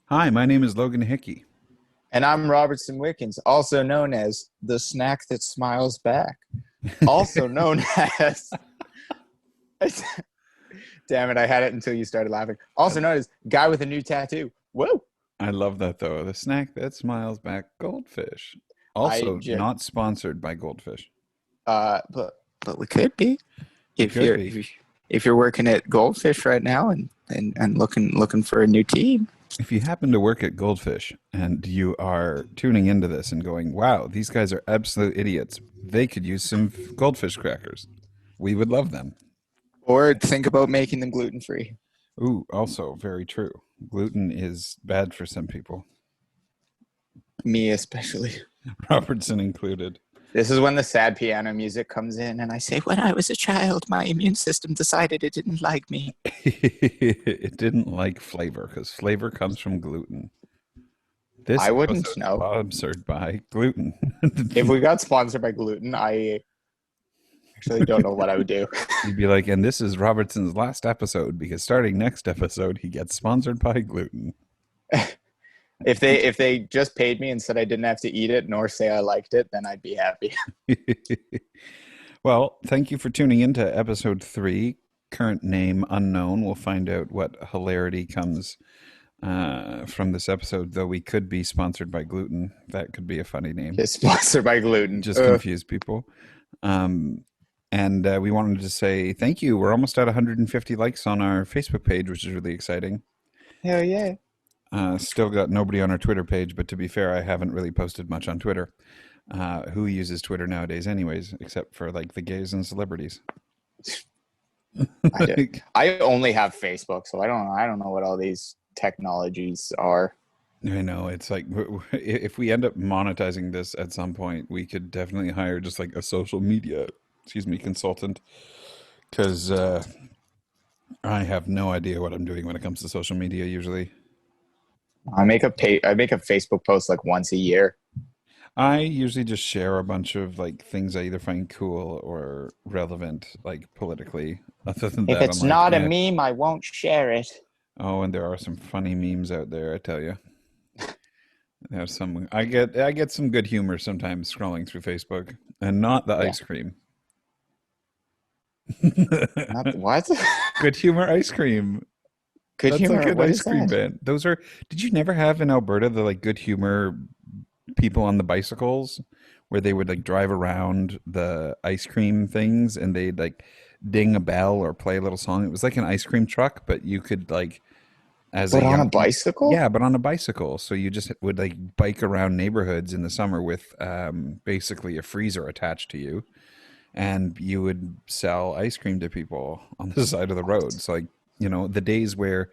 Hi, my name is Logan Hickey. And I'm Robertson Wickens, also known as the snack that smiles back. Also known as, damn it, I had it until you started laughing. I, Also known as guy with a new tattoo. Whoa. I love that though. The snack that smiles back, Goldfish. I Also just, not sponsored by Goldfish. but we could be We if could you're be. if you're working at Goldfish right now and looking for a new team. If you happen to work at Goldfish and you are tuning into this and going, wow, these guys are absolute idiots, they could use some Goldfish crackers. We would love them. Or think about making them gluten free. Ooh, also very true. Gluten is bad for some people, Me especially. Robertson included. This is when the sad piano music comes in, and I say, when I was a child, my immune system decided it didn't like me. It didn't like flavor because flavor comes from gluten. This I wouldn't episode is know. sponsored by gluten. If we got sponsored by gluten, I actually don't know what I would do. You'd be like, and this is Robertson's last episode because starting next episode, he gets sponsored by gluten. If they just paid me and said I didn't have to eat it nor say I liked it, then I'd be happy. Well, thank you for tuning in to episode 3. Current name unknown. We'll find out what hilarity comes from this episode, though we could be sponsored by gluten. That could be a funny name. Just sponsored by gluten. Just confuse people. Um, and we wanted to say thank you. We're almost at 150 likes on our Facebook page, which is really exciting. Hell yeah. Still got nobody on our Twitter page, but to be fair, I haven't really posted much on Twitter. Who uses Twitter nowadays, anyways, except for like the gays and celebrities? I, do. I only have Facebook, so I don't know what all these technologies are. I know it's like if we end up monetizing this at some point, we could definitely hire just like a social media, consultant, because I have no idea what I'm doing when it comes to social media usually. I make a Facebook post like once a year. I usually just share a bunch of like things I either find cool or relevant, like politically. Other than If that, I'm it's like, not a eh. meme, I won't share it. Oh, and there are some funny memes out there, I tell you. There's some I get some good humor sometimes scrolling through Facebook, and not the Yeah. ice cream. Not what? Good humor ice cream. Good That's like humor. an What ice is cream that? band. Those are. Did you never have in Alberta the like good humor people on the bicycles, where they would like drive around the ice cream things and they'd like ding a bell or play a little song? It was like an ice cream truck, but you could like as a But on a young bicycle? yeah, but on a bicycle. So you just would like bike around neighborhoods in the summer with basically a freezer attached to you, and you would sell ice cream to people on the side of the road. So like the days where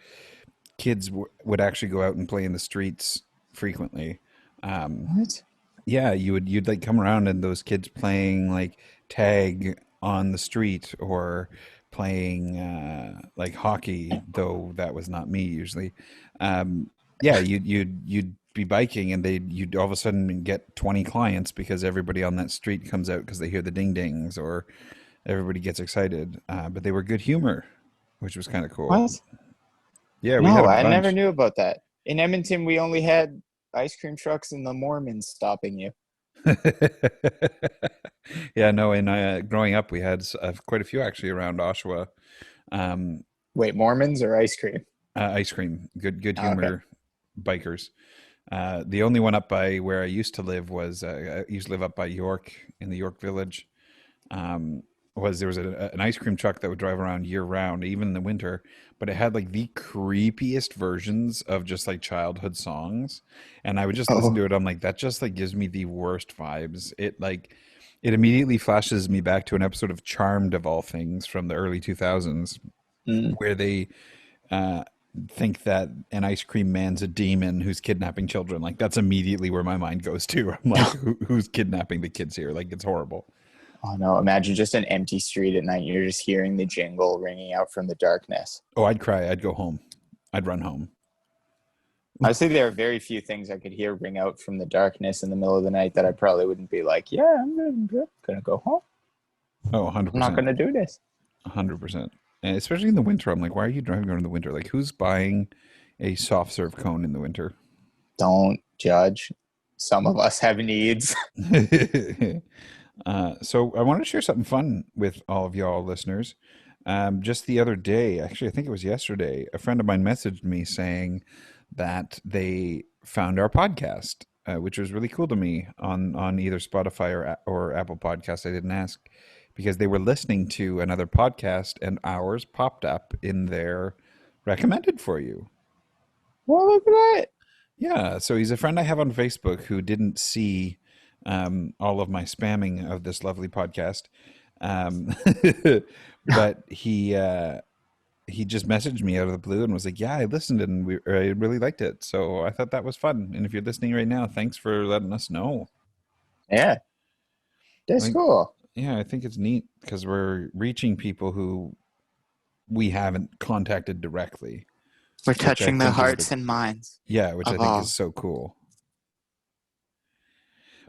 kids would actually go out and play in the streets frequently. Um, What? yeah, you'd like come around and those kids playing like tag on the street or playing like hockey, though that was not me usually. Yeah, you'd be biking and you'd all of a sudden get 20 clients because everybody on that street comes out because they hear the ding dings or everybody gets excited. But they were good humor, which was kind of cool. What? Yeah, we had No, a I never bunch. knew about that. In Edmonton, we only had ice cream trucks and the Mormons stopping you. Yeah, no, and growing up, we had quite a few actually around Oshawa. Wait, Mormons or ice cream? Ice cream, good Oh, okay. humor bikers. The only one up by where I used to live was I used to live up by York in the York Village. Um, was there was an ice cream truck that would drive around year round, even in the winter, but it had like the creepiest versions of just like childhood songs, and I would just listen Oh, to it. I'm like, that just like gives me the worst vibes. It immediately flashes me back to an episode of Charmed of all things from the early 2000s, mm. where they uh, think that an ice cream man's a demon who's kidnapping children. Like that's immediately where my mind goes to. I'm like, who's kidnapping the kids here? Like it's horrible. Oh no, imagine just an empty street at night. You're just hearing the jingle ringing out from the darkness. Oh, I'd cry. I'd go home. I'd run home. Honestly, there are very few things I could hear ring out from the darkness in the middle of the night that I probably wouldn't be like, yeah, gonna go home. Oh, I'm not 100%. gonna do this. 100%. And especially in the winter, I'm like, why are you driving around in the winter? Like, who's buying a soft serve cone in the winter. Don't judge. Some of us have needs. So I wanted to share something fun with all of y'all listeners. Just the other day, actually, I think it was yesterday, a friend of mine messaged me saying that they found our podcast, which was really cool to me on either Spotify or Apple Podcasts. I didn't ask because they were listening to another podcast and ours popped up in their recommended for you. Well, look at that. Yeah, so he's a friend I have on Facebook who didn't see all of my spamming of this lovely podcast, um, but he just messaged me out of the blue and was like, "Yeah, I listened and I really liked it." So I thought that was fun. And if you're listening right now, thanks for letting us know. Yeah, I that's think, cool. yeah, I think it's neat because we're reaching people who we haven't contacted directly, We're which I touching the think is the hearts and minds yeah, which I of think is all. so cool.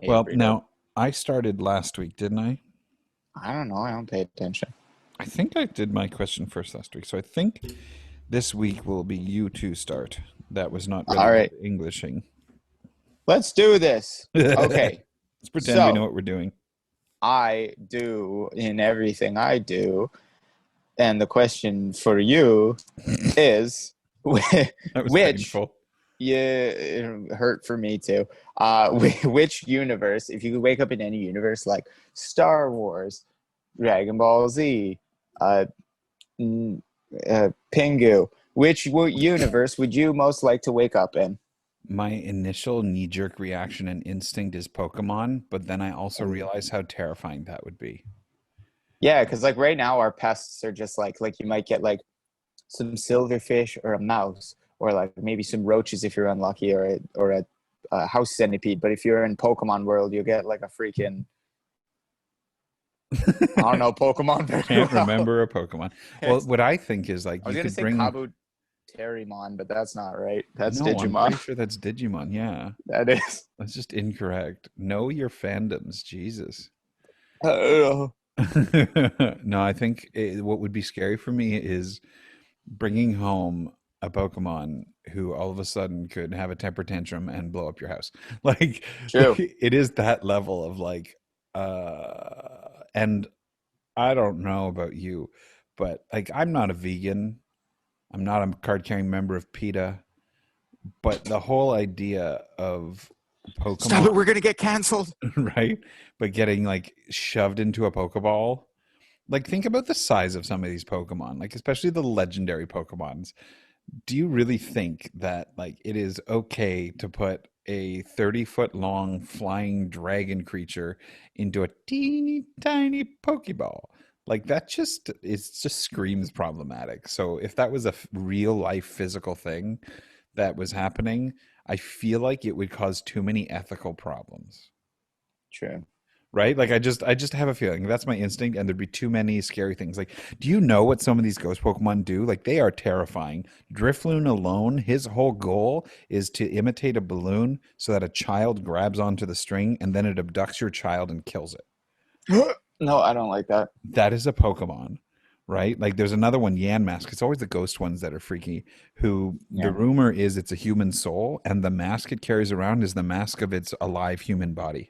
Yeah, Well, pretty dope. now I started last week, didn't I? I don't know. I don't pay attention. I think I did my question first last week. So I think this week will be you two start. That was not really All good right, Englishing. let's do this. Let's Okay, pretend we know so what we're doing. I do in everything I do, and the question for you is, That was which painful. yeah, it hurt for me too. Which universe, if you could wake up in any universe like Star Wars, Dragon Ball Z, uh, Pingu, which universe would you most like to wake up in? My initial knee jerk reaction and instinct is Pokemon, but then I also Oh. realize how terrifying that would be. Yeah, because like right now our pests are just like you might get like some silverfish or a mouse or like maybe some roaches if you're unlucky or a house centipede. But if you're in Pokemon world, you'll get like a freaking I don't know Pokemon very Can't well. remember a Pokemon. Well, It's, what I think is like I was you gonna could say bring. Kabuterimon, but that's not right. That's No, I'm pretty Digimon. sure that's Digimon. Yeah, That is. that's just incorrect. Know your fandoms, Jesus. Uh, No, I think what would be scary for me is bringing home a Pokemon who all of a sudden could have a temper tantrum and blow up your house. Like, True. it is that level of like, and I don't know about you, but like, I'm not a vegan. I'm not a card carrying member of PETA, but the whole idea of Stop Pokemon, it. We're gonna get canceled. right? But getting like shoved into a Pokeball. Like, think about the size of some of these Pokemon, like, especially the legendary Pokemons. Do you really think that, like, it is okay to put a 30-foot long flying dragon creature into a teeny tiny Pokeball? Like, that just screams problematic. So, if that was a real life physical thing that was happening, I feel like it would cause too many ethical problems. True. Right? Like I just have a feeling that's my instinct, and there'd be too many scary things. Like, do you know what some of these ghost Pokemon do? Like, they are terrifying. Drifloon alone, his whole goal is to imitate a balloon so that a child grabs onto the string and then it abducts your child and kills it. No, I don't like that. That is a Pokemon, right? Like, there's another one, Yanmask. It's always the ghost ones that are freaky. Who the Yeah. rumor is it's a human soul, and the mask it carries around is the mask of its alive human body.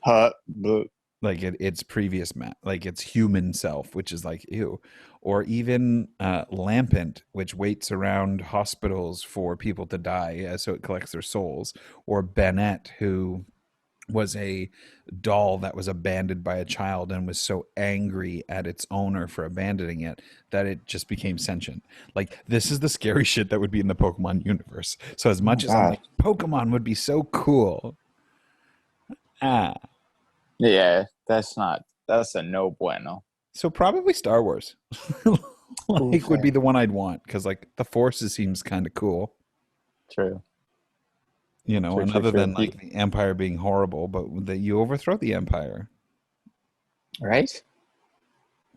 But Like its previous like its human self, which is like ew. Or even Lampent, which waits around hospitals for people to die, so it collects their souls. Or Bennett, who was a doll that was abandoned by a child and was so angry at its owner for abandoning it that it just became sentient. Like, this is the scary shit that would be in the Pokemon universe. So as oh my much as I'm god. like, Pokemon would be so cool, ah, Yeah, that's a no bueno. so probably Star Wars. Ooh, Like, would be fair. the one I'd want because like the Forces seems kind of cool, True. True, and true, other true. than like the Empire being horrible, but that you overthrow the Empire, Right?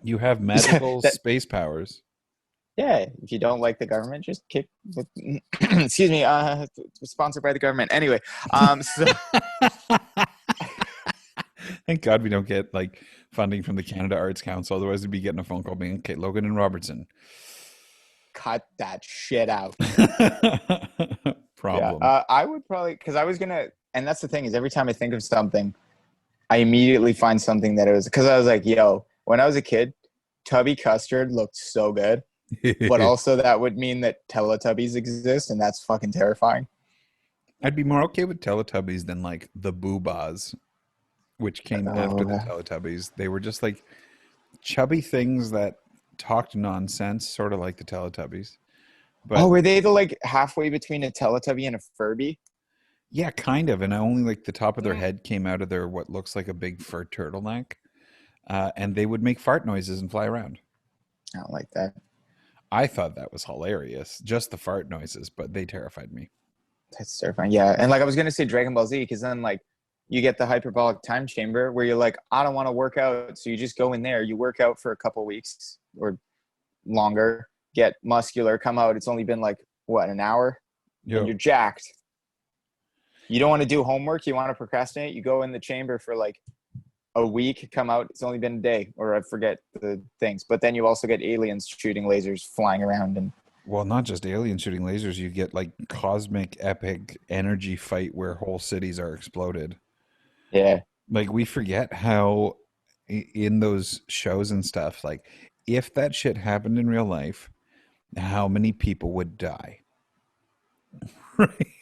you have magical That space powers. yeah, if you don't like the government, just kick excuse me, sponsored by the government. Anyway, so Thank God we don't get like funding from the Canada Arts Council. Otherwise, we'd be getting a phone call being, okay, Logan and Robertson, cut that shit out. Yeah, Problem. I would probably because I was gonna, and that's the thing is every time I think of something, I immediately find something that it was because I was like, yo, when I was a kid, Tubby custard looked so good, but also that would mean that Teletubbies exist, and that's fucking terrifying. I'd be more okay with Teletubbies than like the Boobas, which came after the Oh, Teletubbies. They were just like chubby things that talked nonsense, sort of like the Teletubbies. oh, But were they the like halfway between a Teletubby and a Furby? yeah, kind of. And only like the top of their head came out of their what looks like a big fur turtleneck. And they would make fart noises and fly around. I don't like that. I thought that was hilarious, just the fart noises, but they terrified me. That's terrifying. Yeah, and like I was gonna say Dragon Ball Z because then like you get the hyperbolic time chamber where you're like, I don't want to work out, so you just go in there, you work out for a couple weeks or longer, get muscular, come out. It's only been like what, an hour, and Yo, you're jacked. You don't want to do homework, you want to procrastinate, you go in the chamber for like a week, come out, it's only been a day, or I forget the things. But then you also get aliens shooting lasers flying around and well, not just aliens shooting lasers, you get like cosmic epic energy fight where whole cities are exploded. yeah. Like we forget how in those shows and stuff, like if that shit happened in real life, how many people would die?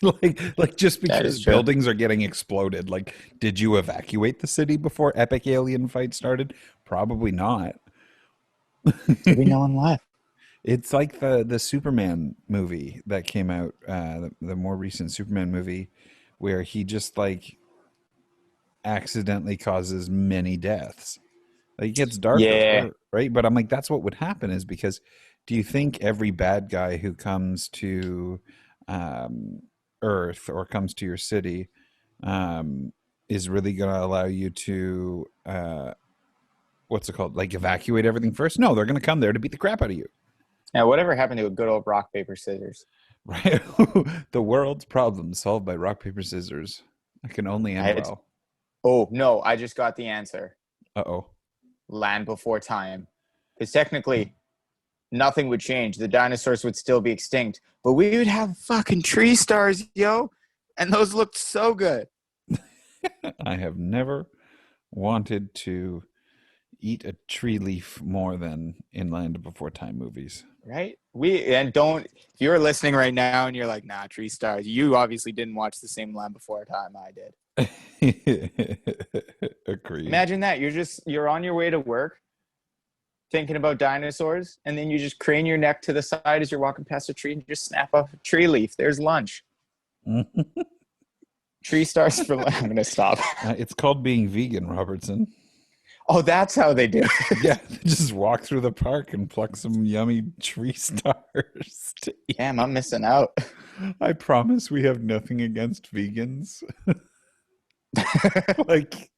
Right? Like just That because is true. buildings are getting exploded, like did you evacuate the city before epic alien fight started? Probably not. There'll be no one left. It's like the Superman movie that came out, the more recent Superman movie, where he just like accidentally causes many deaths. Like it gets Yeah. darker, right? But I'm like, that's what would happen is because do you think every bad guy who comes to um, Earth or comes to your city um, is really going to allow you to, what's it called? Like evacuate everything first? No, they're going to come there to beat the crap out of you, Now, whatever happened to a good old rock, paper, scissors? right? The world's problems solved by rock, paper, scissors. That can only I end had, well. oh, no, I just got the answer. Uh oh. Land before time. Because technically, nothing would change. The dinosaurs would still be extinct, but we would have fucking tree stars, yo. And those looked so good, I have never wanted to eat a tree leaf more than in Land Before Time movies. right? And don't, if you're listening right now and you're like, nah, tree stars, you obviously didn't watch the same Land Before Time I did. Agreed. Imagine that. You're on your way to work thinking about dinosaurs, and then you just crane your neck to the side as you're walking past a tree and just snap off a tree leaf. There's lunch. Tree stars for lunch. I'm going to stop. It's called being vegan, Robertson. Oh, that's how they do it. Yeah, just walk through the park and pluck some yummy tree stars to eat. Damn, I'm missing out. I promise we have nothing against vegans. Like,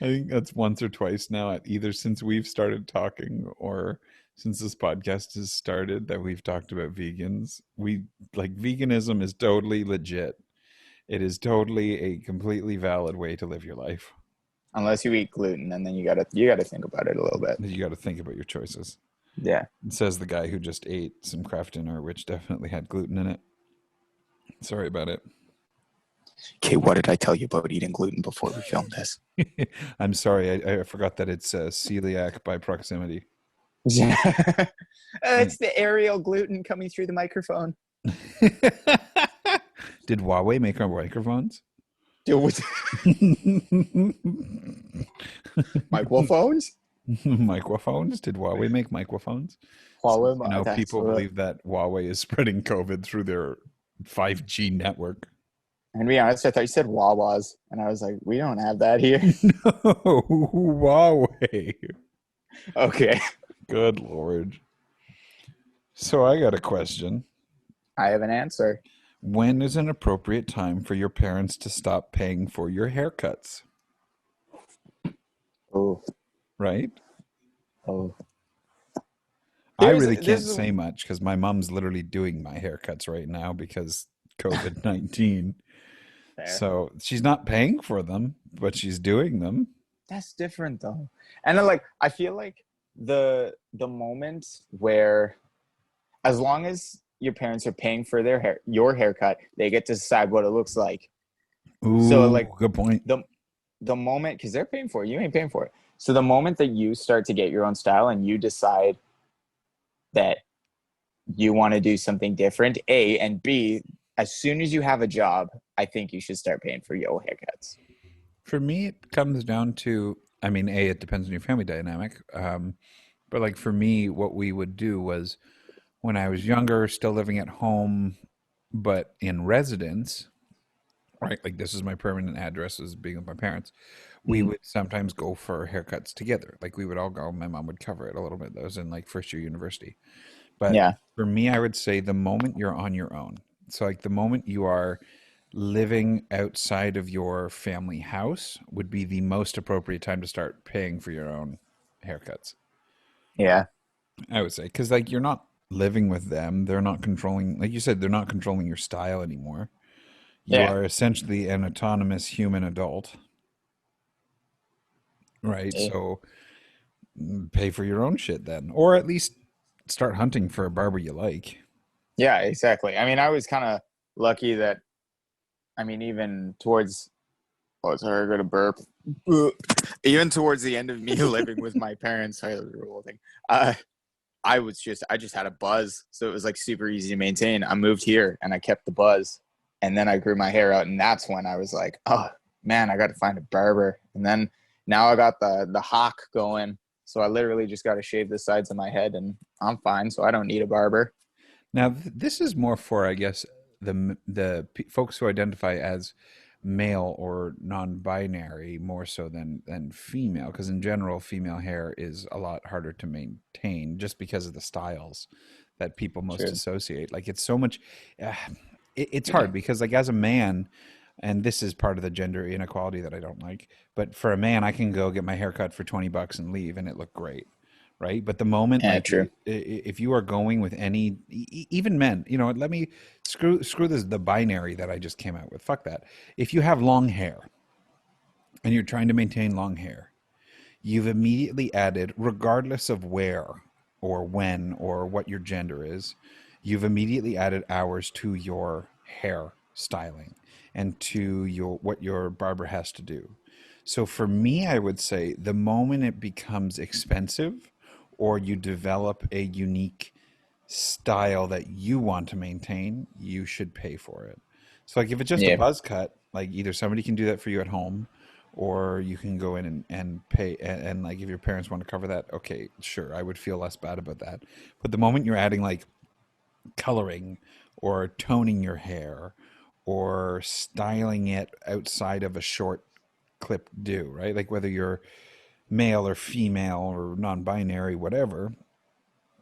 I think that's once or twice now, at either since we've started talking or since this podcast has started, that we've talked about vegans. We like veganism is totally legit. It is totally a completely valid way to live your life. Unless you eat gluten, and then you gotta think about it a little bit. You got to think about your choices. Yeah. Says the guy who just ate some Kraft dinner, which definitely had gluten in it. Sorry about it. Okay, what did I tell you about eating gluten before we filmed this? I'm sorry. I forgot that it's celiac by proximity. It's the aerial gluten coming through the microphone. Did Huawei make our microphones? Dude, microphones? Microphones? Did Huawei make microphones? So, Huawei, that's people what. believe that Huawei is spreading COVID through their 5G network. And to be honest, I thought you said Wawas, and I was like, we don't have that here. No, Huawei. Okay, Good Lord. So I got a question. I have an answer. When is an appropriate time for your parents to stop paying for your haircuts? Oh, Right? oh. I Here's really this can't is say much because my mom's literally doing my haircuts right now because COVID-19. fair. So she's not paying for them, but she's doing them. That's different though. And then, like, I feel like the moment where as long as your parents are paying for your haircut, they get to decide what it looks like. So Ooh, like good point. the the moment, because they're paying for it, you ain't paying for it. So the moment that you start to get your own style and you decide that you want to do something different, A, and B, as soon as you have a job, I think you should start paying for your haircuts. For me, it comes down to, I mean, A, it depends on your family dynamic. But like for me, what we would do was when I was younger, still living at home, but in residence, right? Like this is my permanent address as being with my parents. We Mhm. would sometimes go for haircuts together. Like we would all go. My mom would cover it a little bit. That was in like first year university. But Yeah, for me, I would say the moment you're on your own. So like the moment you are living outside of your family house would be the most appropriate time to start paying for your own haircuts. yeah, I would say because like you're not living with them. They're not controlling, like you said, they're not controlling your style anymore. You yeah. are essentially an autonomous human adult, right? Eh, So pay for your own shit then, or at least start hunting for a barber you like. Yeah, exactly. I mean, I was kind of lucky that, I mean, even towards, oh, sorry, I got a burp. Ugh. Even towards the end of me living with my parents, sorry, that was a real thing. Uh, I just had a buzz. So it was like super easy to maintain. I moved here and I kept the buzz. And then I grew my hair out. And that's when I was like, oh man, I got to find a barber. And then now I got the hawk going. So I literally just got to shave the sides of my head and I'm fine. So I don't need a barber. Now, this is more for, I guess, folks who identify as male or non-binary more so than female, because in general, female hair is a lot harder to maintain just because of the styles that people most True. associate. Like it's so much, uh, it's hard because like as a man, and this is part of the gender inequality that I don't like, but for a man, I can go get my hair cut for 20 bucks and leave and it looked great, right? But the moment Yeah, like true. if you are going with any even men, you know, let me screw this the binary that I just came out with. Fuck that. If you have long hair and you're trying to maintain long hair, you've immediately added, regardless of where or when or what your gender is, you've immediately added hours to your hair styling and to your what your barber has to do. So for me, I would say the moment it becomes expensive or you develop a unique style that you want to maintain, you should pay for it. So like if it's just a Yeah. buzz cut, like either somebody can do that for you at home or you can go in and pay and like if your parents want to cover that, okay, sure, I would feel less bad about that. But the moment you're adding like coloring or toning your hair or styling it outside of a short clip do, right? Like whether you're male or female or non-binary, whatever,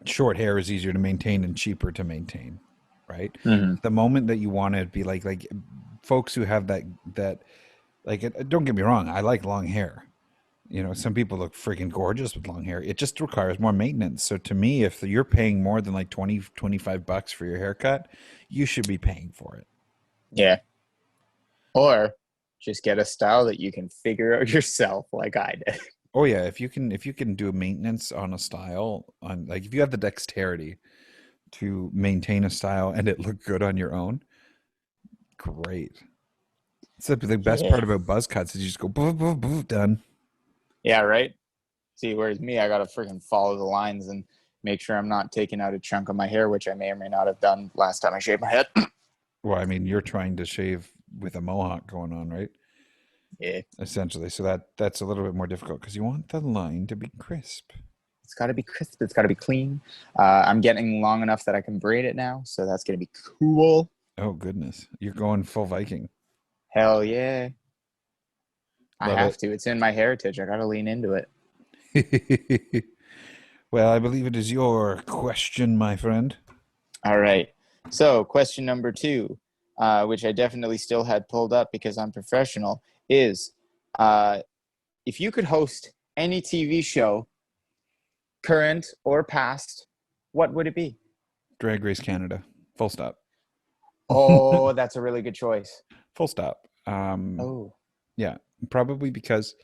short hair is easier to maintain and cheaper to maintain, right? Hmm. The moment that you want to be like folks who have that like don't get me wrong, I like long hair. You know, some people look freaking gorgeous with long hair. It just requires more maintenance. So to me, if you're paying more than like 20 to 25 bucks for your haircut, you should be paying for it. Yeah. Or just get a style that you can figure out yourself like I did. Oh yeah, if you can do maintenance on a style on like if you have the dexterity to maintain a style and it look good on your own, great. So the best Yeah. part about buzz cuts is you just go boof, boof, boof, done. Yeah, right? See, whereas me, I gotta freaking follow the lines and make sure I'm not taking out a chunk of my hair, which I may or may not have done last time I shaved my head. Well, I mean, you're trying to shave with a mohawk going on, right? Yeah, Essentially, so that's a little bit more difficult because you want the line to be crisp. it's gotta be crisp. It's gotta be clean. I'm getting long enough that I can braid it now, so that's gonna be cool. Oh goodness, you're going full Viking. Hell yeah, I Love have it. to. It's in my heritage. I gotta lean into it. Well, I believe it is your question, my friend. All right. So, question number two, which I definitely still had pulled up because I'm professional, is uh, if you could host any TV show, current or past, what would it be? Drag Race Canada. Full stop. Oh, that's a really good choice. Full stop. Oh, Yeah, probably because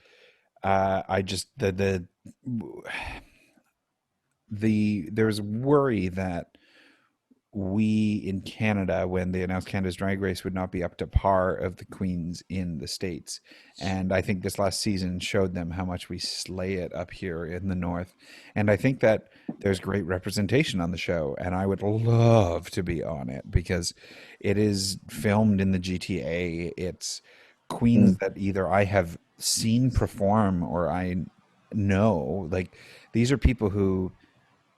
I just the there's worry that we in Canada, when they announced Canada's Drag Race, would not be up to par of the queens in the States. And I think this last season showed them how much we slay it up here in the North. And I think that there's great representation on the show. And I would love to be on it because it is filmed in the GTA. It's queens Mm. that either I have seen perform or I know. Like, these are people who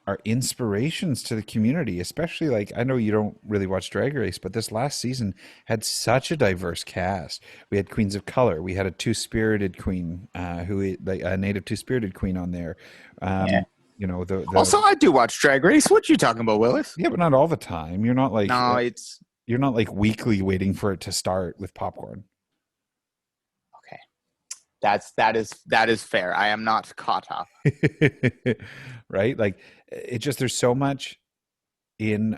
are inspirations to the community, especially like I know you don't really watch Drag Race, but this last season had such a diverse cast. We had queens of color. We had a two-spirited queen, like a native two-spirited queen on there. Yeah. You know Also, the I do watch Drag Race. What you talking about, Willis? yeah, but not all the time. No, it's You're not like weekly waiting for it to start with popcorn. okay. That is fair. I am not caught up. Right? Like it just there's so much in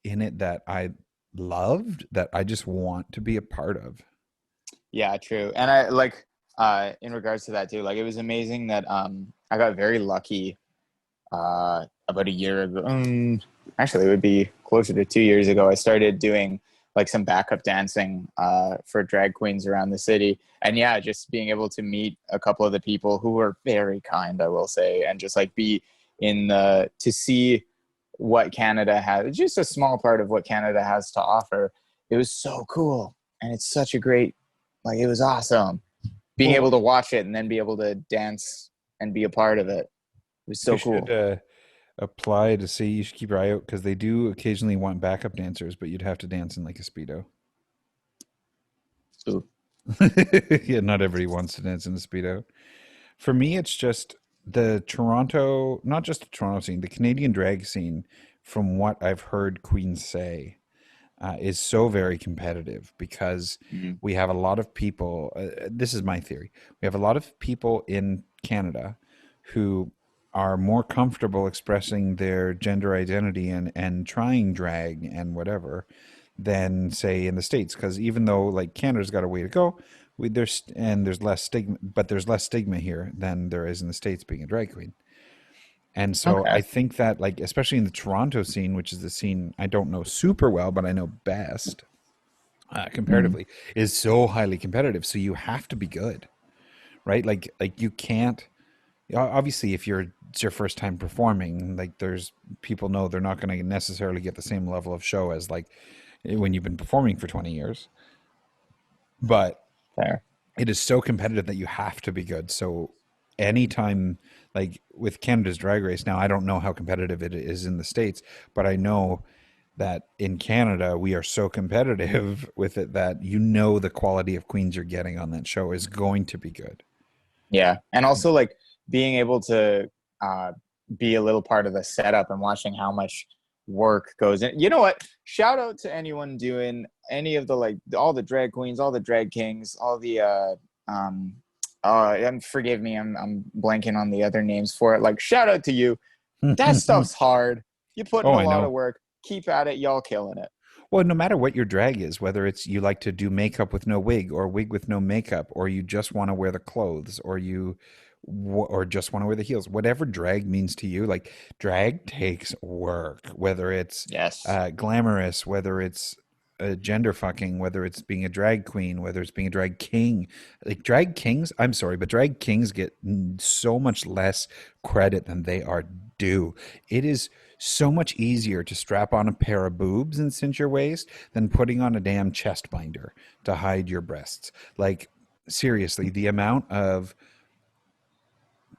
it that I loved that I just want to be a part of. Yeah, true. And I like in regards to that too, like it was amazing that I got very lucky about a year ago. Actually, it would be closer to 2 years ago. I started doing like some backup dancing for drag queens around the city, and yeah, just being able to meet a couple of the people who were very kind, I will say, and just like be in the to see what Canada has, just a small part of what Canada has to offer. It was so cool, and it's such a great, like it was awesome being Well, able to watch it and then be able to dance and be a part of it. It was you so should cool. apply to see. You should keep your eye out because they do occasionally want backup dancers, but you'd have to dance in like a speedo. Ooh. Yeah, not everybody wants to dance in a speedo. For me, it's just the Toronto, not just the Toronto scene, the Canadian drag scene. From what I've heard queens say, is so very competitive because Mhm. we have a lot of people. This is my theory. We have a lot of people in Canada who are more comfortable expressing their gender identity and trying drag and whatever than say in the States. Because even though like Canada's got a way to go, there's less stigma, but there's less stigma here than there is in the States being a drag queen. And so Okay. I think that like especially in the Toronto scene, which is the scene I don't know super well, but I know best Mhm. comparatively, is so highly competitive. So you have to be good, right? Like you can't. Obviously, if it's your first time performing, like there's people know they're not going to necessarily get the same level of show as like when you've been performing for 20 years. But Fair. it is so competitive that you have to be good. So anytime like with Canada's Drag Race now, I don't know how competitive it is in the States, but I know that in Canada we are so competitive with it that you know the quality of queens you're getting on that show is going to be good. Yeah. And also like being able to uh, be a little part of the setup and watching how much work goes in. You know what? Shout out to anyone doing any of the like all the drag queens, all the drag kings, all the um and forgive me, I'm blanking on the other names for it. Like shout out to you. That stuff's hard. You put in Oh, a I lot know. of work. Keep at it. Y'all killing it. Well, no matter what your drag is, whether it's you like to do makeup with no wig or wig with no makeup, or you just want to wear the clothes, or just want to wear the heels, whatever drag means to you, like drag takes work, whether it's Yes. glamorous, whether it's gender fucking, whether it's being a drag queen, whether it's being a drag king. Like drag kings, I'm sorry, but drag kings get so much less credit than they are due. It is so much easier to strap on a pair of boobs and cinch your waist than putting on a damn chest binder to hide your breasts. Like, seriously, the amount of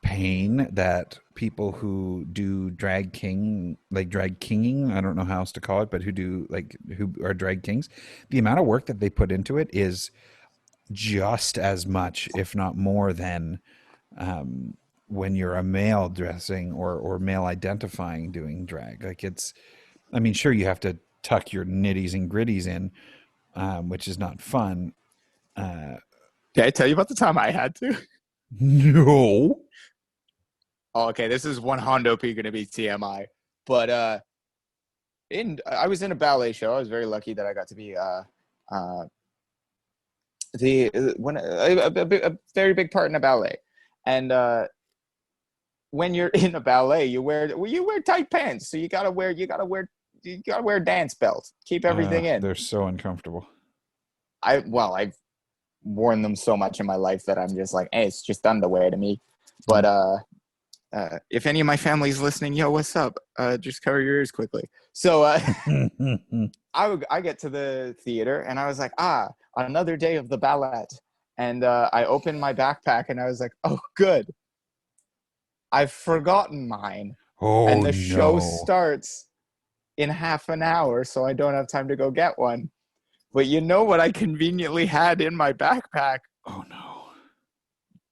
pain that people who do drag king, like drag kinging, I don't know how else to call it, but who are drag kings, the amount of work that they put into it is just as much, if not more, than when you're a male dressing or male identifying doing drag. Like it's, I mean, sure, you have to tuck your nitties and gritties in, which is not fun. Uh, Did I tell you about the time I had to? no. Oh, okay. This is one Hondo P going to be TMI. But in I was in a ballet show. I was very lucky that I got to be uh the when a very big part in a ballet. And when you're in a ballet, you wear tight pants. So you gotta wear you gotta wear a dance belt. Keep everything in. They're so uncomfortable. I've worn them so much in my life that I'm just like, hey, it's just underwear to me. But Mm. if any of my family's listening, yo, what's up? Just cover your ears quickly. So I get to the theater and I was like, another day of the ballet. And I opened my backpack and I was like, oh, good. I've forgotten mine. And Oh the show no. starts in half an hour, so I don't have time to go get one. But you know what I conveniently had in my backpack? Oh no.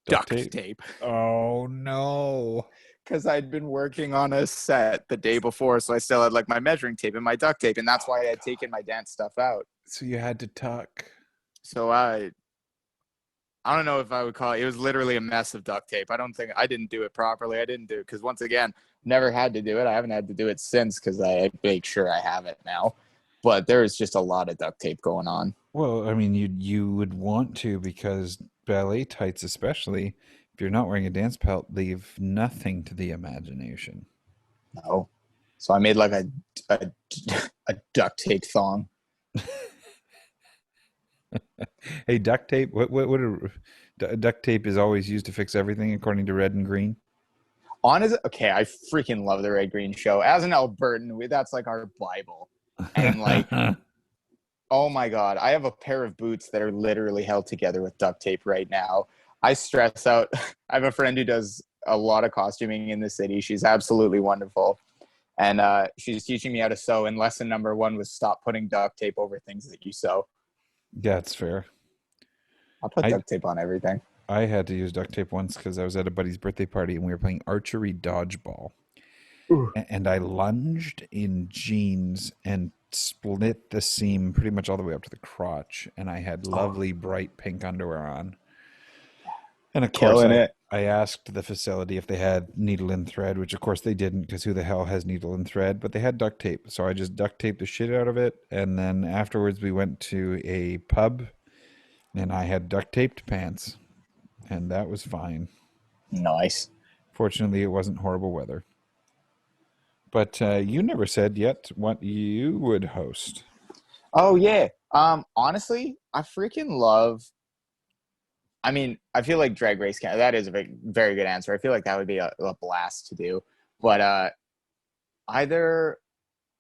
Duct Duct tape. tape. Oh no. Because I'd been working on a set the day before, so I still had like my measuring tape and my duct tape, and that's Oh why I had god. taken my dance stuff out. So you had to tuck. So I don't know if I would call it. It was literally a mess of duct tape. I don't think I didn't do it properly. I didn't do it because once again, never had to do it. I haven't had to do it since because I make sure I have it now. But there is just a lot of duct tape going on. Well, I mean, you would want to because ballet tights, especially if you're not wearing a dance belt, leave nothing to the imagination. No, so I made like a, a duct tape thong. Hey, duct tape. Duct tape is always used to fix everything, according to Red and Green. Honest, okay, I freaking love the Red Green Show. As an Albertan, that's like our Bible. And like, oh my God, I have a pair of boots that are literally held together with duct tape right now. I stress out. I have a friend who does a lot of costuming in the city. She's absolutely wonderful. And she's teaching me how to sew. And lesson number one was stop putting duct tape over things that you sew. That's fair. I'll put I duct tape on everything. I had to use duct tape once because I was at a buddy's birthday party and we were playing archery dodgeball. Ooh. And I lunged in jeans and split the seam pretty much all the way up to the crotch. And I had Oh, lovely bright pink underwear on. And of course, killing it. I asked the facility if they had needle and thread, which of course they didn't because who the hell has needle and thread? But they had duct tape. So I just duct taped the shit out of it. And then afterwards, we went to a pub and I had duct taped pants. And that was fine. Nice. Fortunately, it wasn't horrible weather. But you never said yet what you would host. Oh yeah. Honestly, I freaking love. I mean, I feel like Drag Race can. That is a very good answer. I feel like that would be a blast to do. But either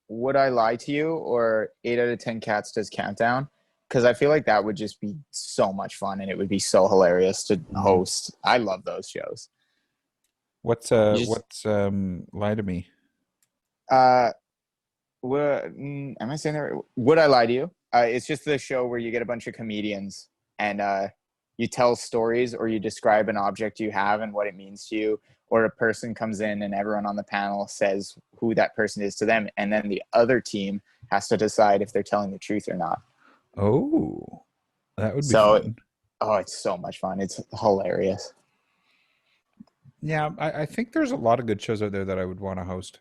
Would I Lie to You or 8 out of 10 Cats Does Countdown, because I feel like that would just be so much fun and it would be so hilarious to Mhm. host. I love those shows. What's You just what's Lie to Me? uh, am I saying that right? Would I Lie to You? It's just the show where you get a bunch of comedians and you tell stories or you describe an object you have and what it means to you, or a person comes in and everyone on the panel says who that person is to them, and then the other team has to decide if they're telling the truth or not. Oh, that would be So, fun. oh, it's so much fun. It's hilarious. Yeah, I think there's a lot of good shows out there that I would want to host.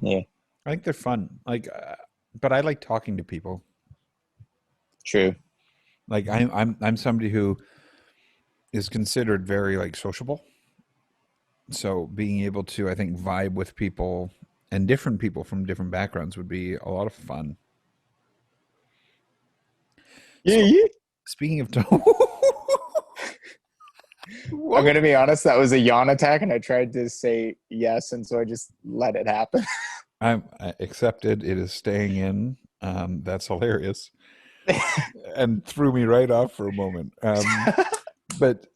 Yeah, I think they're fun. But I like talking to people. true. Like I'm somebody who is considered very like sociable. So being able to, I think, vibe with people and different people from different backgrounds would be a lot of fun. Yeah, So yeah. speaking of, I'm what? gonna be honest. That was a yawn attack, and I tried to say yes, and so I just let it happen. I accepted. It is staying in. That's hilarious, and threw me right off for a moment. But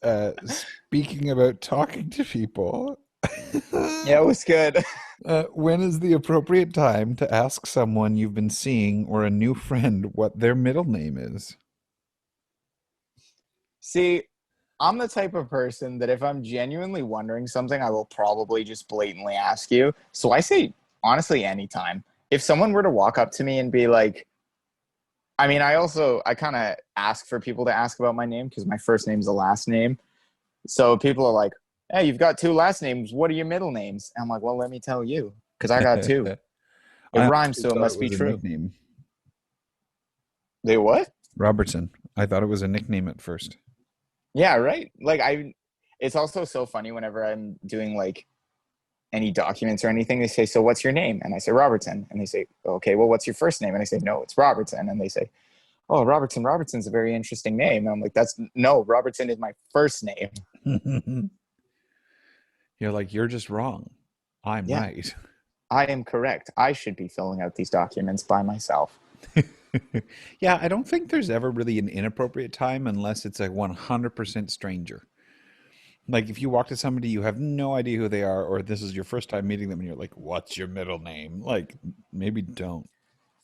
speaking about talking to people, Yeah, it was good. when is the appropriate time to ask someone you've been seeing or a new friend what their middle name is? See, I'm the type of person that if I'm genuinely wondering something, I will probably just blatantly ask you. So I say, honestly, anytime. If someone were to walk up to me and be like, I mean, I kind of ask for people to ask about my name because my first name's a last name. So people are like, hey, you've got two last names. What are your middle names? And I'm like, well, let me tell you because I got two. I It rhymes, honestly so it thought it must be was a true. nickname. They what? Robertson. I thought it was a nickname at first. Yeah, right. Like it's also so funny whenever I'm doing like any documents or anything, they say, so what's your name? And I say, Robertson. And they say, okay, well, what's your first name? And I say, no, it's Robertson. And they say, oh, Robertson's a very interesting name. And I'm like, no, Robertson is my first name. You're like, you're just wrong. I'm Yeah, right. I am correct. I should be filling out these documents by myself. Yeah, I don't think there's ever really an inappropriate time unless it's a 100% stranger. Like if you walk to somebody you have no idea who they are, or this is your first time meeting them and you're like, what's your middle name? Like maybe don't.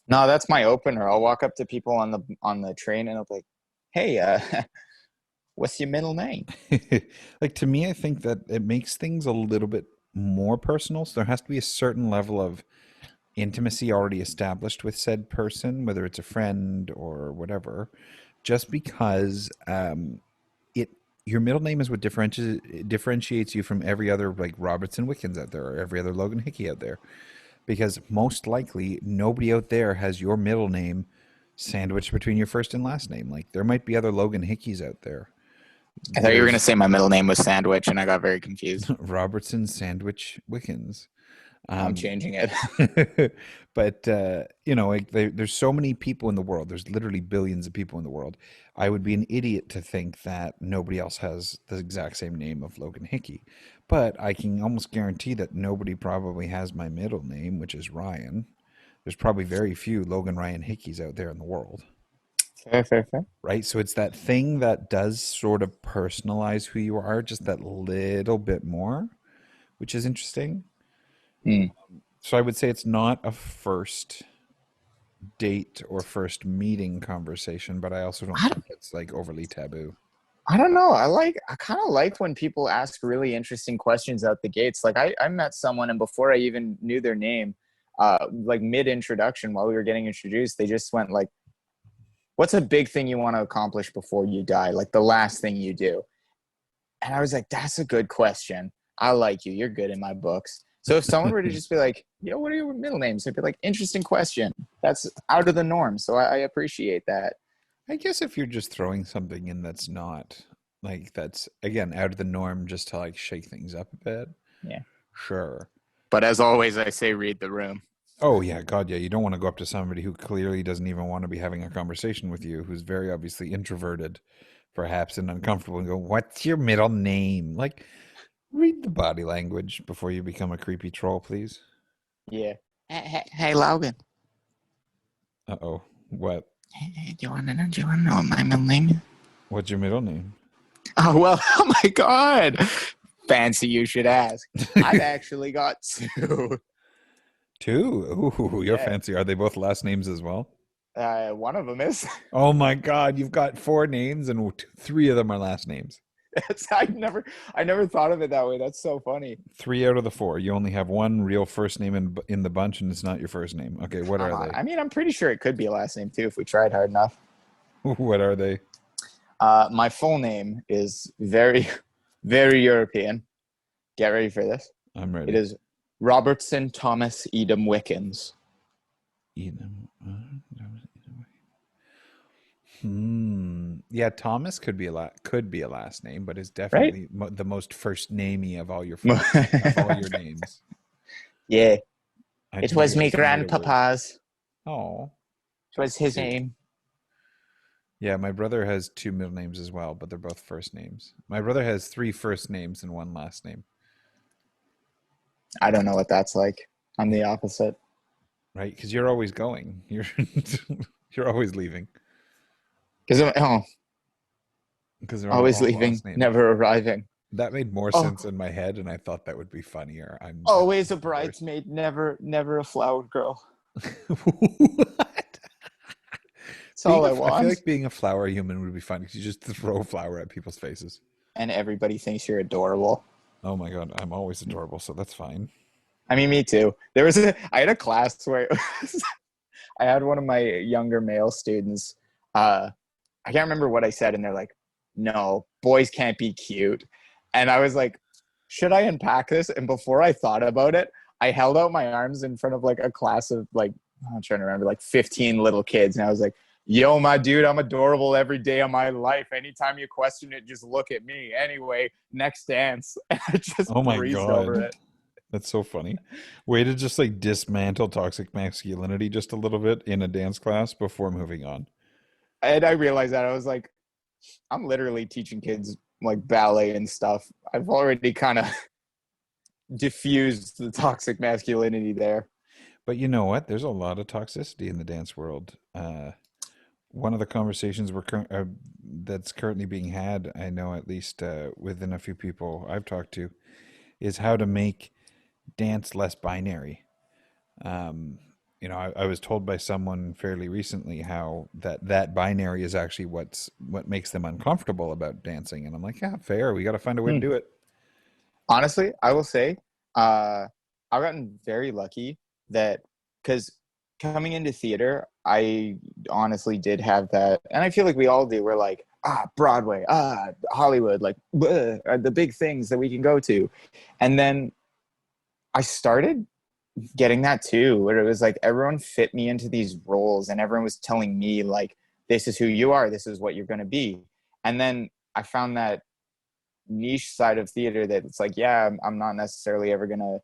No, that's my opener. I'll walk up to people on the train and I'll be like, hey, what's your middle name? Like to me, I think that it makes things a little bit more personal. So there has to be a certain level of intimacy already established with said person, whether it's a friend or whatever, just because it your middle name is what differentiates you from every other like Robertson Wickens out there or every other Logan Hickey out there. Because most likely nobody out there has your middle name sandwiched between your first and last name. Like there might be other Logan Hickeys out there. I thought you were going to There's say my middle name was Sandwich, and I got very confused. Robertson Sandwich Wickens. I'm Um, changing it. but you know, like there's so many people in the world. There's literally billions of people in the world. I would be an idiot to think that nobody else has the exact same name of Logan Hickey. But I can almost guarantee that nobody probably has my middle name, which is Ryan. There's probably very few Logan Ryan Hickeys out there in the world, Fair, fair, fair. right? So it's that thing that does sort of personalize who you are just that little bit more, which is interesting. Hmm. So I would say it's not a first date or first meeting conversation, but I also don't I think it's like overly taboo. I don't know. I kind of like when people ask really interesting questions out the gates. Like I met someone and before I even knew their name, like mid introduction while we were getting introduced, they just went like, what's a big thing you want to accomplish before you die? Like the last thing you do. And I was like, that's a good question. I like you. You're good in my books. So if someone were to just be like, yo, what are your middle names? I'd be like, interesting question. That's out of the norm. So I appreciate that. I guess if you're just throwing something in that's not like that's again out of the norm just to like shake things up a bit, Yeah. sure. But as always, I say read the room. Oh yeah, God, yeah. You don't want to go up to somebody who clearly doesn't even want to be having a conversation with you, who's very obviously introverted, perhaps, and uncomfortable, and go, "What's your middle name?" Like, read the body language before you become a creepy troll, please. Yeah. Hey, Logan. Uh-oh. What? Hey, do you wanna know what my middle name is? What's your middle name? Oh well, oh my god. Fancy you should ask. I've actually got two. Two? Ooh, you're Yeah. fancy. Are they both last names as well? One of them is. Oh my God, you've got four names and three of them are last names. I never thought of it that way. That's so funny. Three out of the four. You only have one real first name in the bunch, and it's not your first name. Okay, what are they? I mean, I'm pretty sure it could be a last name too if we tried hard enough. What are they? My full name is very, very European. Get ready for this. I'm It ready. is Robertson Thomas Edom Wickens. Edom. Yeah, Thomas could be a last name, but is Right? definitely the most first namey of all of all your names. Yeah. I It didn't was hear me say the word. grandpapa's. Oh, It was that's his cute. name. Yeah, my brother has two middle names as well, but they're both first names. My brother has three first names and one last name. I don't know what that's like. I'm the opposite. Right? Because you're always going. You're you're always leaving Because because they're always all leaving, last names. never arriving. That made more Oh, sense in my head, and I thought that would be funnier. I'm always a the worst. bridesmaid, never a flower girl. What? That's all I I feel want. like being a flower human would be fun because you just throw flour at people's faces. And everybody thinks you're adorable. Oh my god, I'm always adorable, so that's fine. I mean, me too. I had a class where I had one of my younger male students. I can't remember what I said, and they're like, "No, boys can't be cute." And I was like, "Should I unpack this?" And before I thought about it, I held out my arms in front of like a class of like I'm trying to remember like 15 little kids, and I was like, "Yo, my dude, I'm adorable every day of my life. Anytime you question it, just look at me. Anyway, next dance." And I just Oh my breezed over god. it. That's so funny. Way to just like dismantle toxic masculinity just a little bit in a dance class before moving on. And I realized that I was like, I'm literally teaching kids like ballet and stuff. I've already kind of diffused the toxic masculinity there. But you know what? There's a lot of toxicity in the dance world. One of the conversations that's currently being had, I know at least within a few people I've talked to, is how to make dance less binary. Um, I was told by someone fairly recently how that binary is actually what makes them uncomfortable about dancing, and I'm like, yeah, fair. We got to find a way to Hmm. do it. Honestly, I will say, I've gotten very lucky that because coming into theater, I honestly did have that, and I feel like we all do. We're like, Broadway, Hollywood, like bleh, are the big things that we can go to, and then I started getting that too, where it was like everyone fit me into these roles, and everyone was telling me like, this is who you are, this is what you're going to be, and then I found that niche side of theater that it's like, yeah, I'm not necessarily ever gonna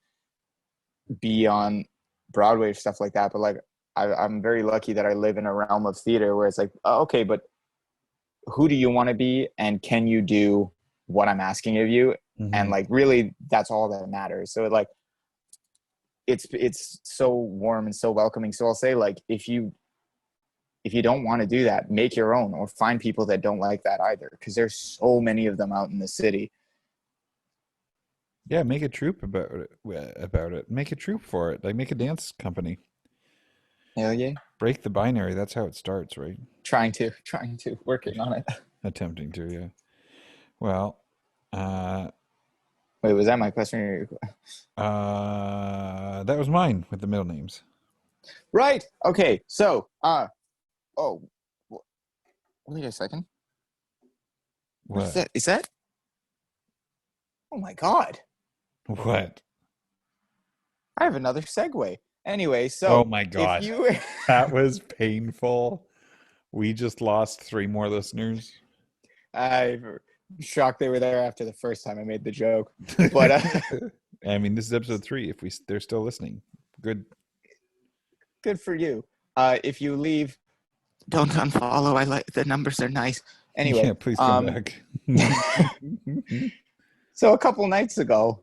be on Broadway or stuff like that, but like I'm very lucky that I live in a realm of theater where it's like, oh, okay, but who do you want to be, and can you do what I'm asking of you? And Hmm. like, really, that's all that matters. So like, it's so warm and so welcoming. So I'll say like, if you don't want to do that, make your own, or find people that don't like that either, because there's so many of them out in the city. Yeah, make a troupe about it. About it. Make a troupe for it. Like make a dance company. Hell yeah. Break the binary. That's how it starts, right? Trying to working on it. Attempting to, yeah. Well, uh, Wait, was that my question? that was mine with the middle names. Right. Okay. So, oh, wait a second. What is What? that? Is that? Oh my God. What? I have another segue. Anyway, Oh so my if God. you, That was painful. We just lost three more listeners. I'm shocked they were there after the first time I made the joke, but I mean, this is episode three. If they're still listening, good. good for you. If you leave, don't unfollow. I like the numbers are nice. Anyway, Yeah, please come back. so a couple nights ago,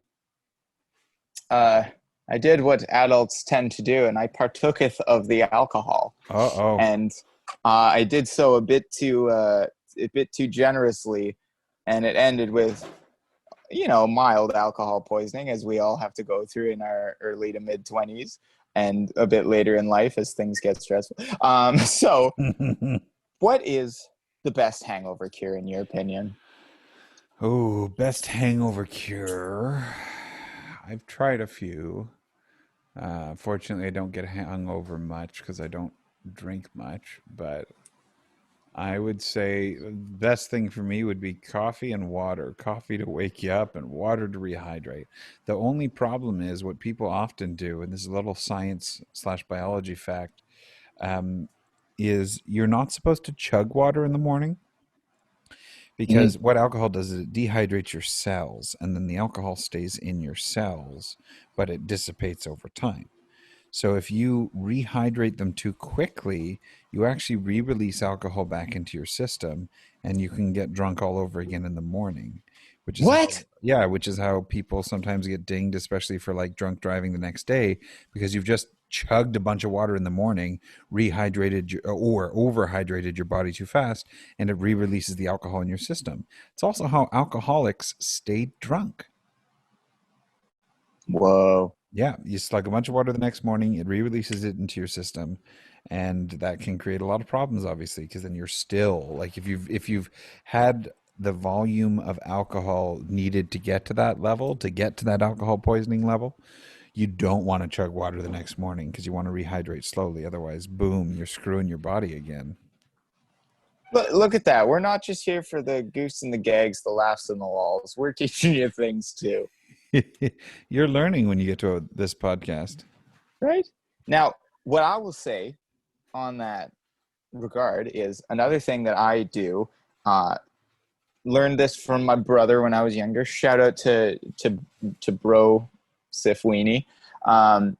uh, I did what adults tend to do, and I partooketh of the alcohol, Uh-oh. and I did so a bit too generously, and it ended with mild alcohol poisoning, as we all have to go through in our early to mid 20s and a bit later in life as things get stressful. So, what is the best hangover cure in your opinion? Oh, best hangover cure. I've tried a few. Fortunately, I don't get hungover much because I don't drink much. But I would say the best thing for me would be coffee and water. Coffee to wake you up and water to rehydrate. The only problem is what people often do, and this is a little science slash biology fact, um, is you're not supposed to chug water in the morning Mm. because what alcohol does is it dehydrates your cells, and then the alcohol stays in your cells, but it dissipates over time. So if you rehydrate them too quickly, you actually re-release alcohol back into your system, and you can get drunk all over again in the morning, which is how, What? yeah, which is how people sometimes get dinged, especially for like drunk driving the next day, because you've just chugged a bunch of water in the morning, rehydrated or overhydrated your body too fast, and it re-releases the alcohol in your system. It's also how alcoholics stay drunk. Whoa. Yeah, you slug a bunch of water the next morning, it re-releases it into your system, and that can create a lot of problems, obviously, because then you're still like if you've had the volume of alcohol needed to get to that level, to get to that alcohol poisoning level, you don't want to chug water the next morning because you want to rehydrate slowly. Otherwise, boom, you're screwing your body again. Look at that. We're not just here for the goose and the gags, the laughs and the lulls. We're teaching you things too, You're learning when you get to this podcast. right? Now, what I will say on that regard is another thing that I do. Uh, Learned this from my brother when I was younger. Shout out to bro. Sif weenie, um,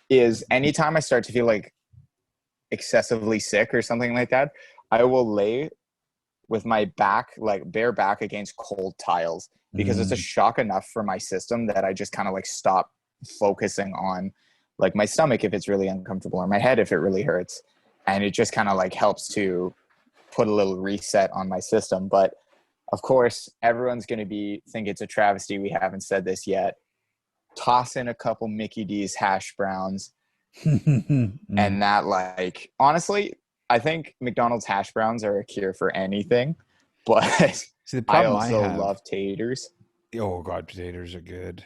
is anytime I start to feel like excessively sick or something like that, I will lay with my back, like bare back against cold tiles, because it's a Mm. shock enough for my system that I just kind of like stop focusing on like my stomach if it's really uncomfortable, or my head if it really hurts. And it just kind of like helps to put a little reset on my system. But of course, everyone's going to think it's a travesty we haven't said this yet. Toss in a couple Mickey D's hash browns, Mm. and that, like, honestly, I think McDonald's hash browns are a cure for anything, but See, the I problem I also have, love taters. oh God, potatoes are good.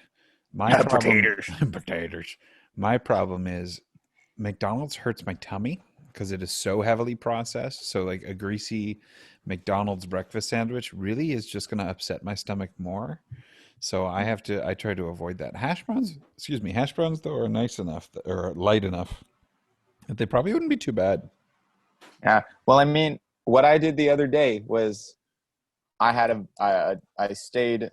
My problem, Potatoes. potatoes. My problem is McDonald's hurts my tummy because it is so heavily processed. So like a greasy McDonald's breakfast sandwich really is just going to upset my stomach more. So I try to avoid that. Hash browns though are nice enough or light enough that they probably wouldn't be too bad. Yeah. Well, I mean, what I did the other day was I stayed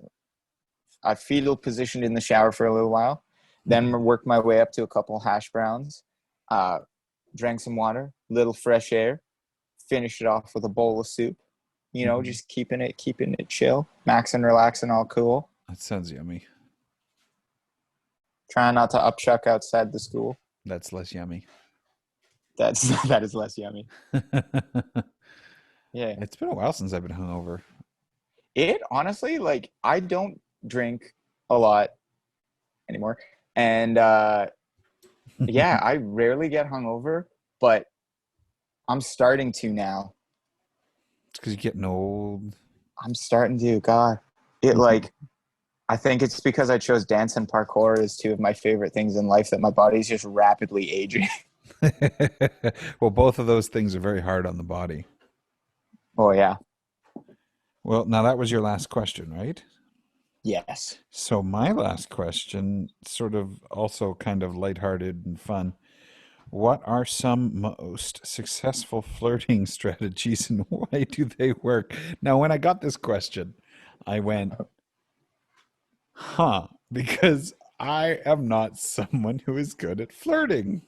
a fetal positioned in the shower for a little while, then worked my way up to a couple hash browns, uh, drank some water, little fresh air, finished it off with a bowl of soup. You know, Mhm. just keeping it chill, maxing, relaxing, all cool. That sounds yummy. Trying not to upchuck outside the school. That's less yummy. That's that is less yummy. Yeah. It's been a while since I've been hungover. It honestly, like, I don't drink a lot anymore. And yeah, I rarely get hungover, but I'm starting to now. It's because you're getting old. I'm starting to, God. It like I think it's because I chose dance and parkour as two of my favorite things in life that my body's just rapidly aging. Well, both of those things are very hard on the body. Oh yeah. Well, now that was your last question, right? Yes. So my last question, sort of also kind of lighthearted and fun. What are some most successful flirting strategies and why do they work? Now, when I got this question, I went, huh, because I am not someone who is good at flirting.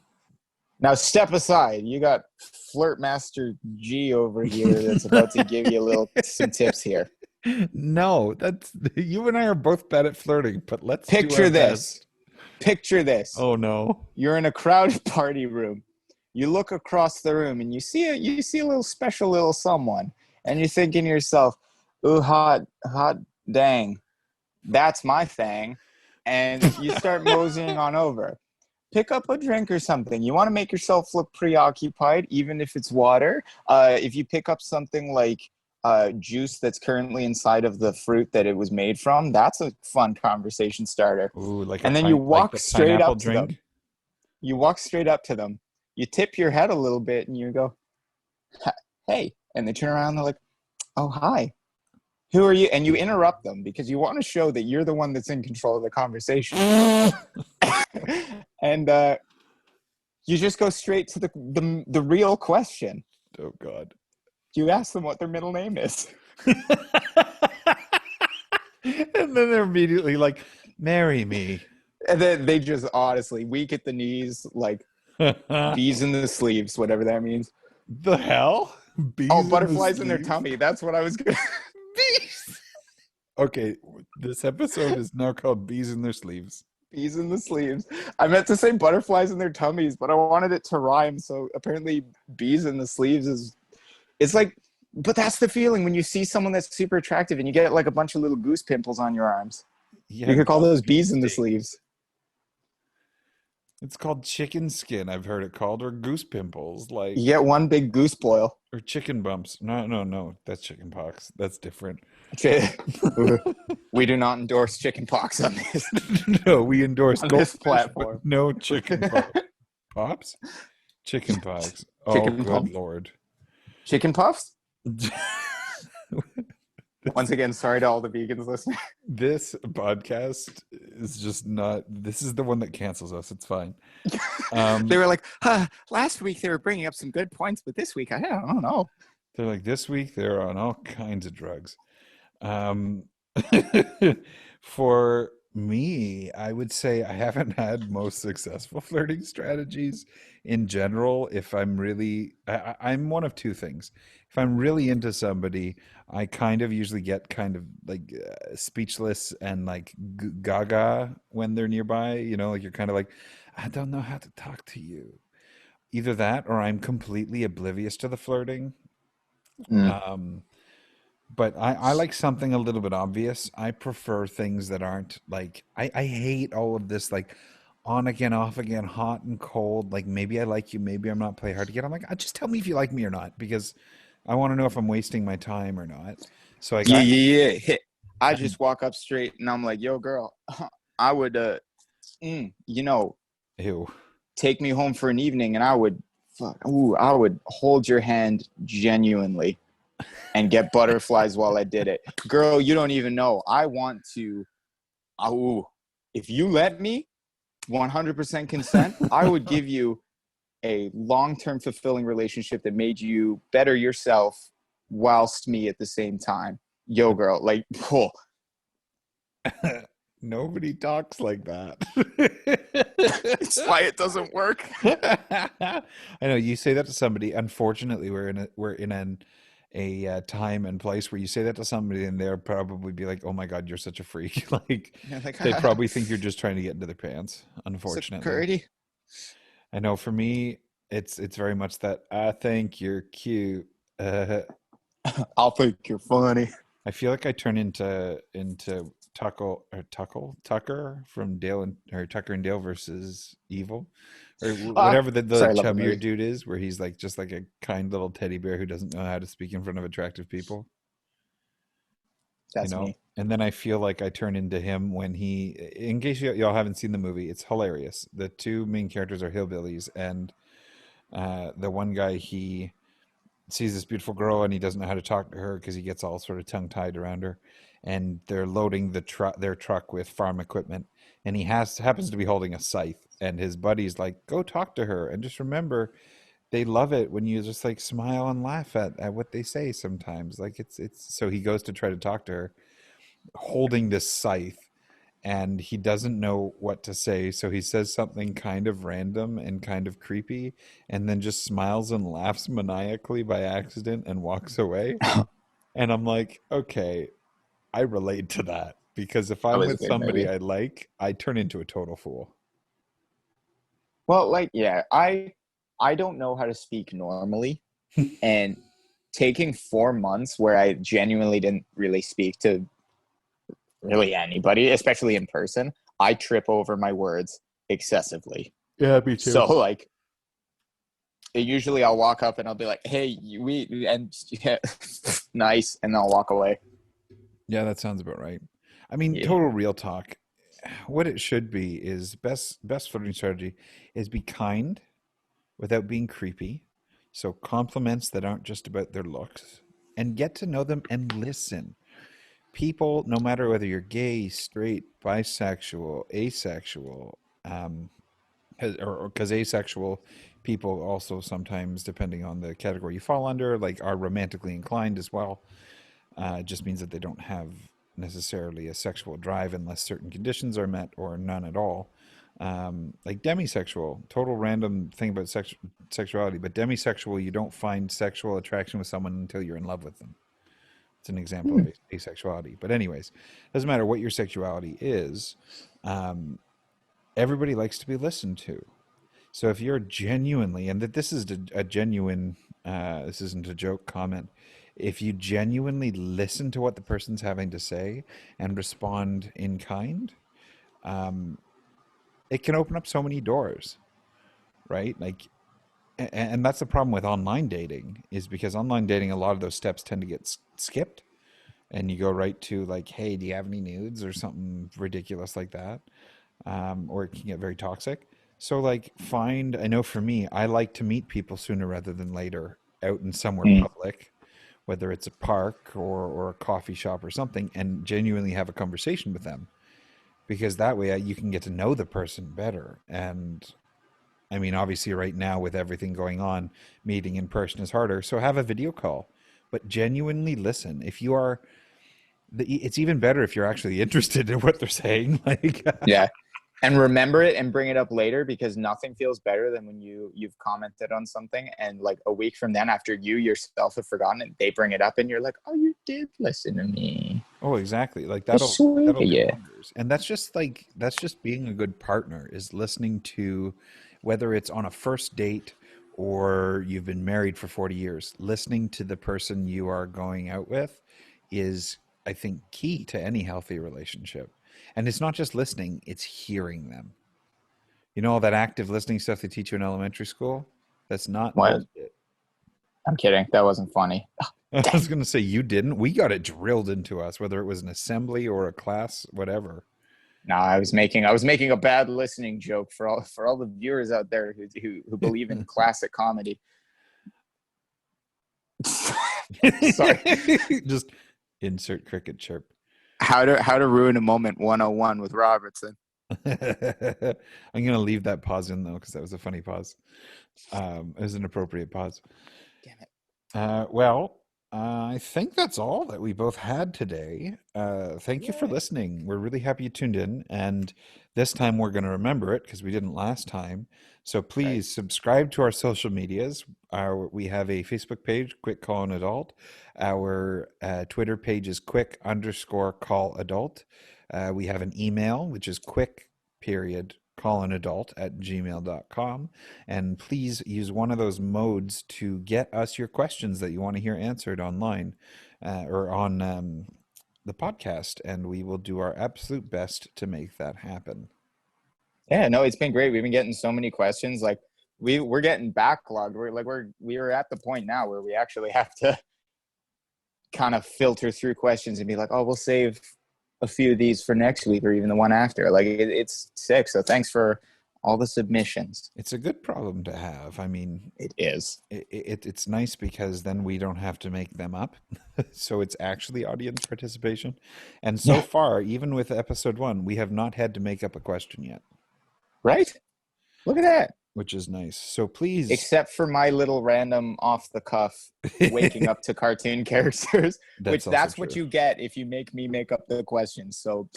Now step aside. You got Flirt Master G over here that's about to give you some tips here. No, that's you and I are both bad at flirting, but let's do our Picture this. best. Picture this. Oh no. You're in a crowded party room. You look across the room and you see a little special little someone, and you're thinking to yourself, "Ooh, hot dang, that's my thing," and you start moseying on over. Pick up a drink or something. You want to make yourself look preoccupied, even if it's water. If you pick up something like juice that's currently inside of the fruit that it was made from, that's a fun conversation starter. Ooh, And then you like walk the straight pineapple up to them. drink. You walk straight up to them. You tip your head a little bit and you go, "Hey." And they turn around and they're like, "Oh, hi. Who are you?" And you interrupt them because you want to show that you're the one that's in control of the conversation. And you just go straight to the real question. Oh God. You ask them what their middle name is. And then they're immediately like, marry me. And then they just honestly weak at the knees, like bees in the sleeves, whatever that means. The hell? Oh, Bees in the butterflies in their sleeves? tummy. That's what I was going to. Bees. Okay, this episode is now called Bees in Their Sleeves. Bees in the sleeves. I meant to say butterflies in their tummies, but I wanted it to rhyme. So apparently, bees in the sleeves is. It's like, but that's the feeling when you see someone that's super attractive and you get like a bunch of little goose pimples on your arms. Yeah, You could call goose those bee bees in the sting. sleeves. It's called chicken skin, I've heard it called, or goose pimples, You like, get one big goose boil. or chicken bumps. No, no, no, that's chicken pox. That's different. We do not endorse chicken pox on this No, we endorse on this goldfish, but platform. no chicken pops. Chicken pox. Oh, Chicken good pump, Lord. chicken puffs. Once again, sorry to all the vegans listening. This podcast is just not. This is the one that cancels us. It's fine. They were like, last week they were bringing up some good points, but this week I don't know. They're like this week they're on all kinds of drugs. Um, for Me, I would say I haven't had most successful flirting strategies in general. If I'm really, I'm one of two things. If I'm really into somebody, I kind of usually get kind of like speechless and like gaga when they're nearby. You know, like you're kind of like, I don't know how to talk to you. Either that or I'm completely oblivious to the flirting. Mm. Um, but I like something a little bit obvious. I prefer things that aren't like I hate all of this like on again, off again, hot and cold. Like maybe I like you, maybe I'm not. Play hard to get. I'm like, just tell me if you like me or not, because I want to know if I'm wasting my time or not. So like Yeah, yeah, yeah. I just walk up straight and I'm like, yo, girl, I would, you know, ew. take me home for an evening and I would, I would hold your hand genuinely and get butterflies while I did it. Girl, you don't even know. I want to, ooh, if you let me 100% consent, I would give you a long-term fulfilling relationship that made you better yourself whilst me at the same time. Yo, girl, like, oh, Nobody talks like that. it's why it doesn't work. I know you say that to somebody. Unfortunately, we're in time and place where you say that to somebody, and they'll probably be like, "Oh my God, you're such a freak!" Like You're like, they probably think you're just trying to get into their pants. Unfortunately, security. I know for me, it's very much that. I think you're cute. Uh, I'll think you're funny. I feel like I turn into Tucker from Dale and or Tucker and Dale versus Evil, or whatever the Sorry, I love the chubbier movie. dude is, where he's like just like a kind little teddy bear who doesn't know how to speak in front of attractive people, you That's know. me. And then I feel like I turn into him when he. In case y'all haven't seen the movie, it's hilarious. The two main characters are hillbillies, and the one guy he sees this beautiful girl and he doesn't know how to talk to her because he gets all sort of tongue tied around her, and they're loading their truck with farm equipment, and he happens to be holding a scythe, and his buddy's like, go talk to her and just remember they love it when you just like smile and laugh at what they say sometimes. Like it's so he goes to try to talk to her holding this scythe, and he doesn't know what to say, so he says something kind of random and kind of creepy, and then just smiles and laughs maniacally by accident and walks away. That And I'm like, okay, I relate to that, because if I'm was a with good somebody movie. I like, I turn into a total fool. Well, like, yeah, I don't know how to speak normally, and taking 4 months where I genuinely didn't really speak to really anybody, especially in person, I trip over my words excessively. Yeah, me So too. like usually I'll walk up and I'll be like, "Hey, we," and yeah, nice, and I'll walk away. Yeah, that sounds about right. I mean, Yeah. total real talk. What it should be is best flirting strategy is be kind without being creepy. So compliments that aren't just about their looks, and get to know them and listen. People, no matter whether you're gay, straight, bisexual, asexual, um, or because asexual people also sometimes, depending on the category you fall under, like are romantically inclined as well. It just means that they don't have necessarily a sexual drive unless certain conditions are met or none at all. Like demisexual, total random thing about sexuality, but demisexual, you don't find sexual attraction with someone until you're in love with them. It's an example Hmm. of asexuality. But anyways, doesn't matter what your sexuality is. Um, Everybody likes to be listened to. So if you're genuinely, and that this is a genuine, this isn't a joke comment. If you genuinely listen to what the person's having to say and respond in kind, um, it can open up so many doors, right? Like, and that's the problem with online dating, is because online dating, a lot of those steps tend to get skipped, and you go right to like, hey, do you have any nudes or something ridiculous like that, or it can get very toxic. So like, I know for me, I like to meet people sooner rather than later out in somewhere Mm. public, whether it's a park or a coffee shop or something, and genuinely have a conversation with them, because that way you can get to know the person better. And I mean, obviously, right now with everything going on, meeting in person is harder. So have a video call, but genuinely listen. If you are it's even better if you're actually interested in what they're saying. Like, Yeah. And remember it and bring it up later, because nothing feels better than when you've commented on something and like a week from then, after you yourself have forgotten it, they bring it up and you're like, oh, you did listen to me. oh, exactly. Like It's that'll sweet. do Yeah. wonders. And that's just being a good partner, is listening to, whether it's on a first date or you've been married for 40 years, listening to the person you are going out with is, I think, key to any healthy relationship. And it's not just listening, it's hearing them. You know all that active listening stuff they teach you in elementary school? That's not What? bullshit. I'm kidding. That wasn't funny. I Dang. was going to say you didn't. We got it drilled into us, whether it was an assembly or a class, whatever. No, I was making a bad listening joke for all the viewers out there who believe in classic comedy. Sorry. Just insert cricket chirp. How to ruin a moment 101 with Robertson. I'm going to leave that pause in though, because that was a funny pause. It was an appropriate pause. Damn it. Well, I think that's all that we both had today. Thank you for Yeah. listening. We're really happy you tuned in, and this time we're going to remember it because we didn't last time. So Right. please subscribe to our social medias. We have a Facebook page, Quick Call an Adult. Our Twitter page is quick_call adult. We have an email, which is quick period callanadult@gmail.com. And please use one of those modes to get us your questions that you want to hear answered online or on the podcast, and we will do our absolute best to make that happen. Yeah, no, it's been great. We've been getting so many questions. Like we're getting backlogged. We're at the point now where we actually have to kind of filter through questions and be like, oh, we'll save a few of these for next week or even the one after. Like it's sick. So thanks for all the submissions. It's a good problem to have. I mean, It is. it's nice because then we don't have to make them up. So it's actually audience participation. And so Yeah. far, even with episode 1, we have not had to make up a question yet, Right? Look at that. which is nice. So please, Except for my little random off the cuff waking up to cartoon characters, which that's also that's what true. you get if you make me make up the questions. So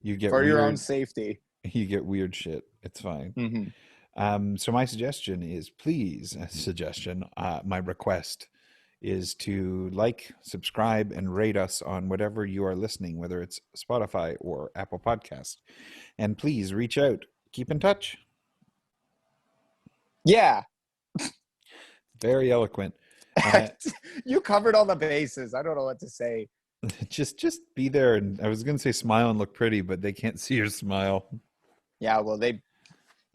You get for your own weird, safety. you get weird shit. It's fine. Mm-hmm. So my suggestion is, please, my request is to like, subscribe, and rate us on whatever you are listening, whether it's Spotify or Apple Podcast. And please reach out. Keep in touch. Yeah. Very eloquent. Uh, You covered all the bases. I don't know what to say. just be there. And I was going to say smile and look pretty, but they can't see your smile. Yeah, well, they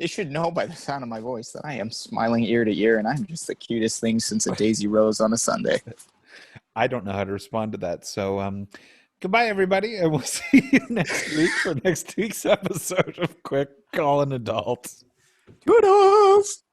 should know by the sound of my voice that I am smiling ear to ear, and I'm just the cutest thing since a daisy rose on a Sunday. I don't know how to respond to that. So, goodbye, everybody, and we'll see you next week for next week's episode of Quick Call an Adult. Toodles!